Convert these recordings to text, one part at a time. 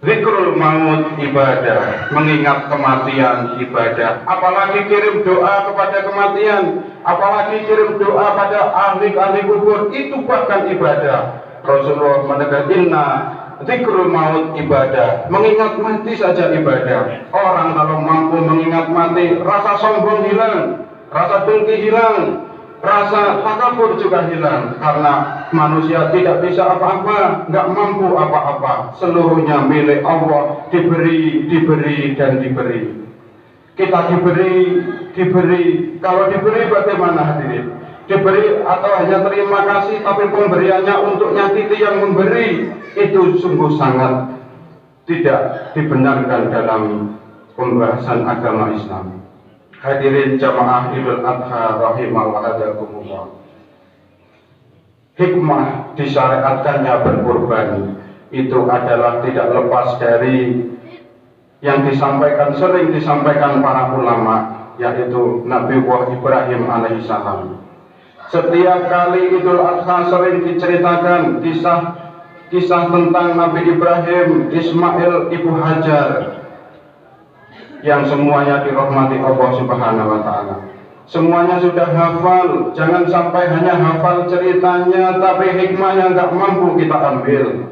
Zikrul maut ibadah, mengingat kematian ibadah. Apalagi kirim doa kepada kematian, apalagi kirim doa pada ahli-ahli kubur, itu bahkan ibadah. Rasulullah menegaskan zikrul maut ibadah, mengingat mati saja ibadah. Orang kalau mampu mengingat mati, rasa sombong hilang, rasa dengki hilang, rasa takabur juga hilang, karena manusia tidak bisa apa-apa, nggak mampu apa-apa, seluruhnya milik Allah, diberi, dan diberi. Kita diberi, kalau diberi bagaimana hadirin? Diberi atau hanya terima kasih, tapi pemberiannya untuk nyakiti yang memberi, itu sungguh sangat tidak dibenarkan dalam pembahasan agama Islam. Hadirin jamaah Idul Adha rahimakumullah. Hikmah disyariatkannya berkorban itu adalah tidak lepas dari yang sering disampaikan para ulama, yaitu Nabi Ibrahim alaihissalam. Setiap kali Idul Adha sering diceritakan kisah tentang Nabi Ibrahim, Ismail, Ibu Hajar, yang semuanya dirahmati Allah Subhanahu wa Ta'ala. Semuanya sudah hafal, jangan sampai hanya hafal ceritanya tapi hikmahnya nggak mampu kita ambil.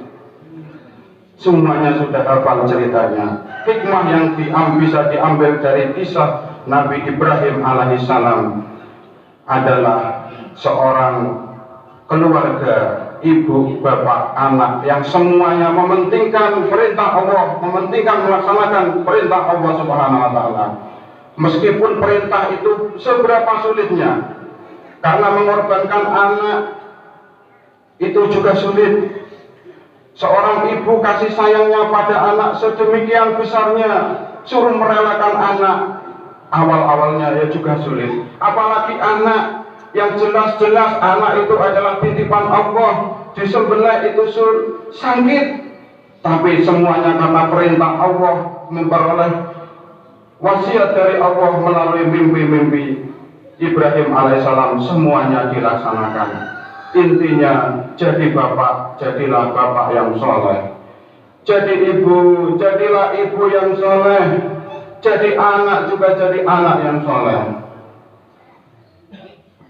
Semuanya sudah hafal ceritanya. Hikmah yang bisa diambil dari kisah Nabi Ibrahim alaihissalam adalah seorang keluarga, ibu, bapak, anak yang semuanya mementingkan perintah Allah, mementingkan melaksanakan perintah Allah Subhanahu wa Ta'ala. Meskipun perintah itu seberapa sulitnya, karena mengorbankan anak itu juga sulit. Seorang ibu kasih sayangnya pada anak sedemikian besarnya, suruh merelakan anak, awal-awalnya ya juga sulit. Apalagi anak yang jelas-jelas anak itu adalah titipan Allah, disembelih itu sakit, tapi semuanya karena perintah Allah, memperoleh wasiat dari Allah melalui mimpi-mimpi Ibrahim alaihissalam, semuanya dilaksanakan. Intinya, jadi bapak, jadilah bapak yang soleh. Jadi ibu, jadilah ibu yang soleh. Jadi anak juga jadi anak yang soleh.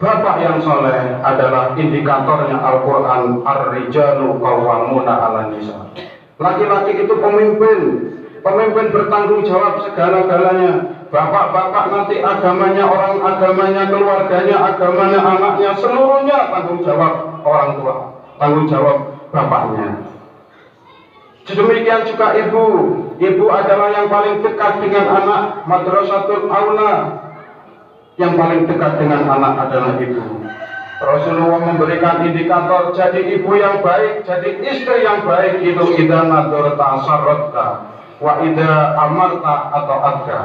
Bapak yang soleh adalah indikatornya Al-Quran, Ar-Rijalu Qawwamuna 'alan Nisa. Laki-laki itu pemimpin bertanggung jawab segala-galanya. Bapak-bapak nanti agamanya, orang agamanya, keluarganya, agamanya, anaknya, seluruhnya tanggung jawab orang tua, tanggung jawab bapaknya. Demikian juga ibu adalah yang paling dekat dengan anak, madrasatul aula. Yang paling dekat dengan anak adalah ibu. Rasulullah memberikan indikator jadi ibu yang baik, jadi istri yang baik itu idza nadharta sarratka wa idza amarta atau adka.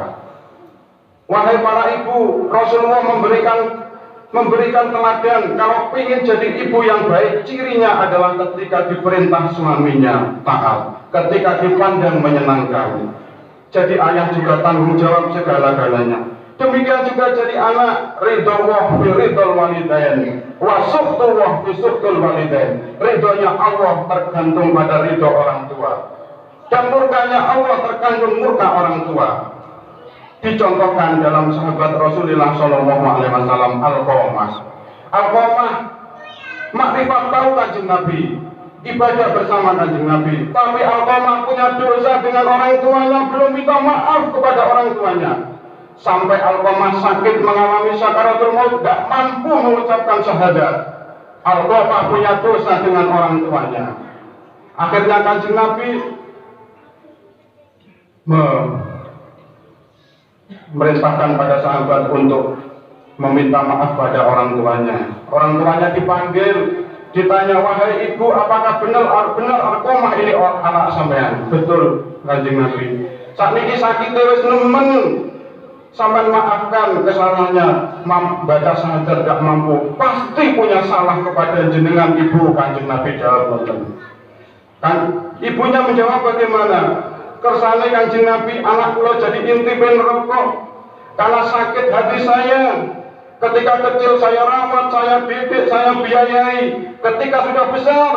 Wahai para ibu, Rasulullah memberikan teladan. Kalau ingin jadi ibu yang baik, cirinya adalah ketika diperintah suaminya taat, ketika dipandang menyenangkan. Jadi ayah juga tanggung jawab segala-galanya. Demikian juga jadi anak, ridho fi ridhol walidain wa suhtullah fi suhtul walidain. Ridhonya Allah tergantung pada ridho orang tua, dan murkanya Allah tergantung murka orang tua. Dicontohkan dalam sahabat Rasulullah Shallallahu Alaihi Wasallam, Al-Qamah makrifat tahu kanjeng Nabi, ibadah bersama kanjeng Nabi, tapi Al-Qamah punya dosa dengan orang tuanya, belum minta maaf kepada orang tuanya. Sampai Al-Qamah sakit mengalami sakaratul maut, gak mampu mengucapkan syahadat. Al-Qamah punya dosa dengan orang tuanya. Akhirnya kanjeng Nabi merintahkan pada sahabat untuk meminta maaf pada orang tuanya. Orang tuanya dipanggil, ditanya, wahai ibu, apakah benar Al-Qamah ini anak sampean? Betul kanjeng Nabi. Saat ini sakit wis nemen, sampean maafkan kesalahannya, baca syahadat gak mampu, pasti punya salah kepada jenengan ibu. Kanjeng Nabi jawab kan, ibunya menjawab bagaimana? Kersane kanjeng Nabi, anak kula jadi intipin rokok karena sakit hati saya. Ketika kecil saya rawat, saya didik, saya biayai. Ketika sudah besar,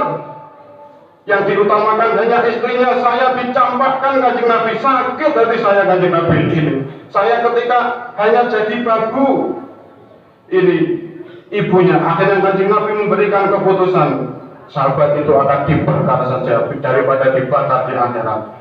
yang diutamakan hanya istrinya. Saya dicampakkan Kanjeng Nabi, sakit hati saya Kanjeng Nabi ini. Saya ketika hanya jadi babu, ini ibunya. Akhirnya Kanjeng Nabi memberikan keputusan, sahabat itu akan dibakar saja daripada dibakar di akhirat.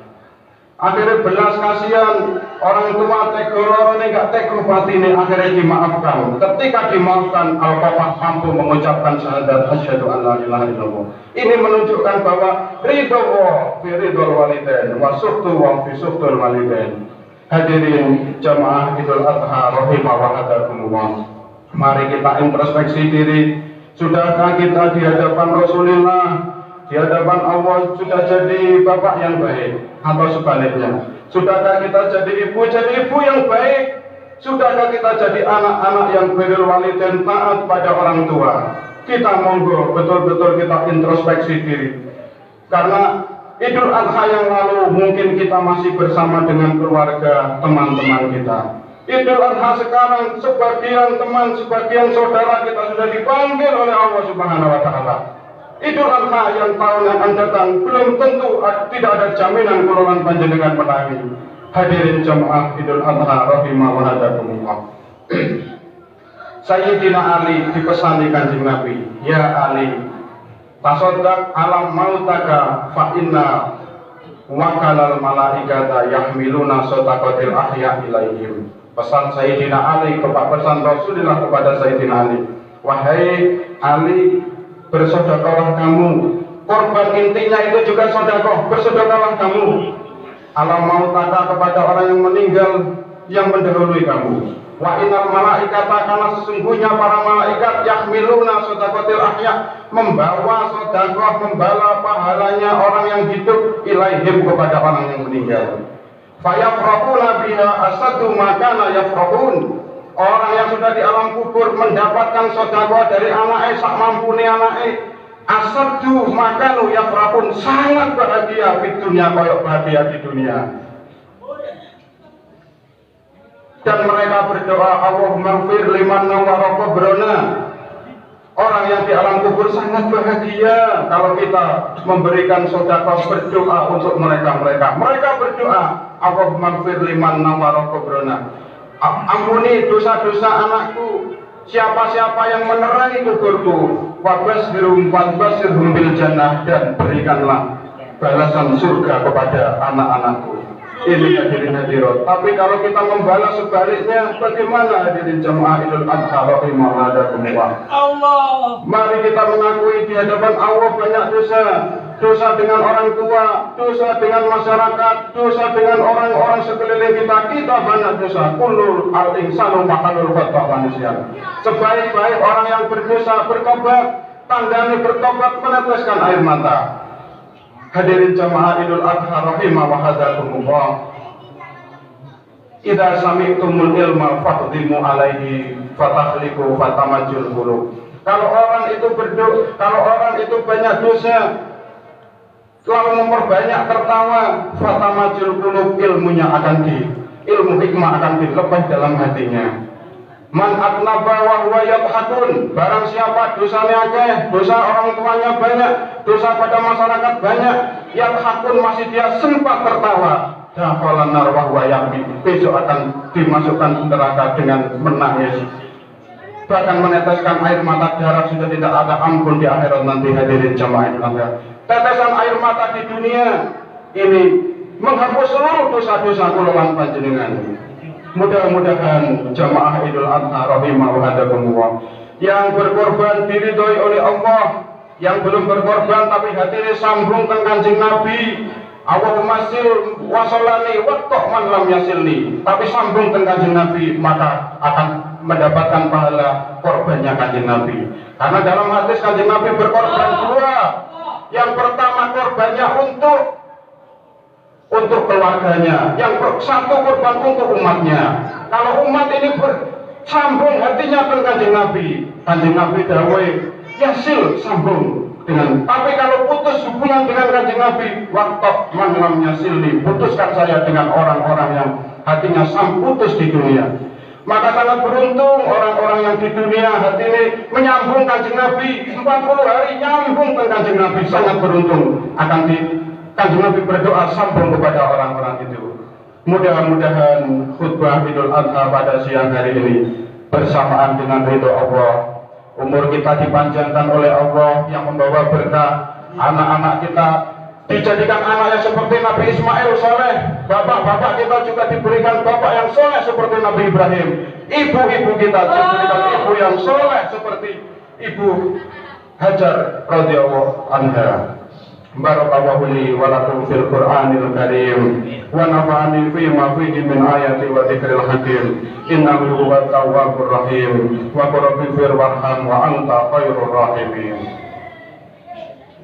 Akhirnya belas kasihan, orang tua tegor ini gak tegor ini, akhirnya dimaafkan. Ketika dimaafkan, Al-Qamah mampu mengucapkan syahadat asyhadu an la ilaha illallah. Ini menunjukkan bahwa ridho wa fi ridhol walidain wa suhtu wa fi suhtul walidain. Hadirin jamaah Idul Adha rahimah wa hadakumullah. Mari kita introspeksi diri. Sudahkah kita di hadapan Rasulullah, di hadapan Allah sudah jadi bapak yang baik, atau sebaliknya? Sudahkah kita jadi ibu yang baik? Sudahkah kita jadi anak-anak yang birrul walidain, taat pada orang tua? Kita monggo betul-betul kita introspeksi diri. Karena Idul Adha yang lalu mungkin kita masih bersama dengan keluarga, teman-teman kita. Idul Adha sekarang sebagian teman, sebagian saudara kita sudah dipanggil oleh Allah Subhanahu wa taala. Idul Adha yang tahun yang akan datang belum tentu, tidak ada jaminan kululan panjenengan menangi. Hadirin jamaah Idul Adha rahimah wa hadakumullah. Sayyidina Ali dipesani Kanjeng Nabi, ya Ali, tasaddaq alam mautaka fa inna wakalal malaikata yahmiluna sadaqatil ahya ilaihim. Pesan Sayyidina Ali, pesan Rasulullah kepada Sayyidina Ali, wahai Ali, bersedekahlah kamu. Korban intinya itu juga sedekah, bersedekahlah kamu. Alam mautaka kepada orang yang meninggal yang mendahului kamu. Wa innal malaikata, karena sesungguhnya para malaikat yahmiluna sadaqatil ahya, membawa sedekah, membawa pahalanya orang yang hidup ilaihim kepada orang yang meninggal. Fayafrahuna biha asadu makana yafrahun. Orang yang sudah di alam kubur mendapatkan sedekah dari anake sak mampune anake, asadu makanu yafrahun, sangat bahagia di dunia, koyok bahagia di dunia. Dan mereka berdoa, Allahumma ighfir liman nawwara qabrana. Orang yang di alam kubur sangat bahagia kalau kita memberikan sedekah, berdoa untuk mereka. Mereka berdoa, Allahumma ighfir liman nawwara qabrana. Ampuni dosa-dosa anakku, siapa-siapa yang menerangi kuburku, wabashirhum bil jannah, dan berikanlah balasan surga kepada anak-anakku. Ini hadirin hadirat. Tapi kalau kita membalas sebaliknya, bagaimana hadirin jamaah Idul Adha rahimahullah? Allah. Mari kita mengakui di hadapan Allah banyak dosa. Dosa dengan orang tua, dosa dengan masyarakat, dosa dengan orang-orang sekeliling kita. Kita banyak dosa. Kullul al insanu mahalul khata' manusia. Sebaik-baik orang yang berdosa bertobat, tandanya bertobat meneteskan air mata. Hadirin jamaah Idul Adha rahimah wa hadakumullah. Idza sami'tumul ilma faqdimu alaihi fatahliku fatamajul qulub. Kalau orang itu banyak dosa, lalu memperbanyak tertawa, fatamajul qulub, ilmu hikmah akan dilepas dalam hatinya. Man atnaba wa huwa yadhakun, barang siapa dosanya akeh, dosa orang tuanya banyak, dosa pada masyarakat banyak, yadhakun masih dia sempat tertawa, dakhalan nar wa huwa yaqbi, besok akan dimasukkan neraka dengan menangis, bahkan meneteskan air mata darah, sudah tidak ada ampun di akhirat nanti. Hadirin jamaah Allah, tetesan air mata di dunia ini menghapus seluruh dosa-dosa kululan panjenengan. Mudah-mudahan jamaah Idul Adha rahimah wa hadakumullah yang berkorban diridhoi oleh Allah, yang belum berkorban tapi hatinya sambung dengan Kanjeng Nabi, Allahumma sil wasolani waktu man lam yasilni, tapi sambung dengan Kanjeng Nabi, maka akan mendapatkan pahala korbannya Kanjeng Nabi. Karena dalam hadis Kanjeng Nabi berkorban dua. Yang pertama korbannya untuk keluarganya, yang satu korban untuk umatnya. Kalau umat ini bersambung hatinya dengan Kanjeng Nabi dawuh yasil sambung dengan. Tapi kalau putus hubungan dengan Kanjeng Nabi, waktu man lam yasilni, putuskan saya dengan orang-orang yang hatinya putus di dunia. Maka sangat beruntung orang-orang yang di dunia hati ini menyambung Kanjeng Nabi 40 hari nyambung ke Kanjeng Nabi, sangat beruntung. Akan Kanjeng Nabi berdoa sambung kepada orang-orang itu. Mudah-mudahan khutbah Idul Adha pada siang hari ini bersamaan dengan ridho Allah, umur kita dipanjangkan oleh Allah yang membawa berkah, anak-anak kita dijadikan anak yang seperti Nabi Ismail soleh, bapak-bapak kita juga diberikan bapak yang soleh seperti Nabi Ibrahim, ibu-ibu kita diberikan ibu yang soleh seperti Ibu Hajar radhiyallahu anha. Barakallahu li wa lakum fil Qur'anil Karim wa nafa'ani fi ma fihi min ayati wa dzikril hakim innahu huwat tawwabur rahim wa qur rabbi fir warham wa anta khairur rahimin.